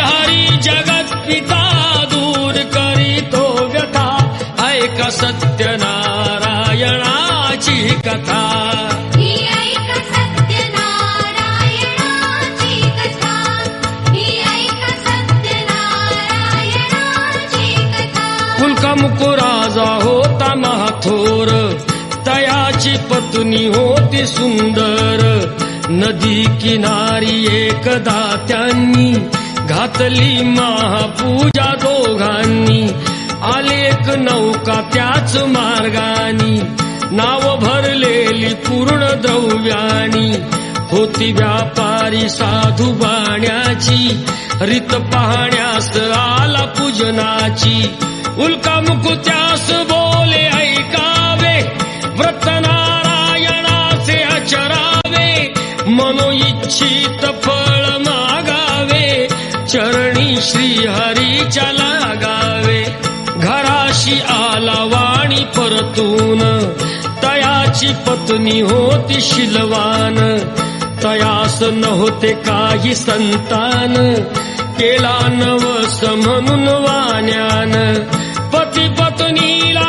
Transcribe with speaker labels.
Speaker 1: हरी जगत पिता दूर करीतो व्यथा ऐका सत्यनारायणाची कथा मुकुराजा होता महाथोर तयाची पत्नी होती सुंदर नदी किनारी एकदा त्यांनी घातली महापूजा दोघांनी आले एक नौका त्याच मार्गानी नाव भरलेली पूर्ण द्रव्यानी होती व्यापारी साधू बाण्याची रीत पाहण्यास आला पूजनाची उल्कामुख त्यास बोले ऐकावे व्रत नारायणाचे आचरावे मनोइच्छित फळ मागावे चरणी श्री हरीच्या लागावे घराशी आला वाणी परतून तयाची पत्नी होती शीलवान तयास नव्हते काही संतान केला नवस म्हणून वाण्यान पती पत्नीला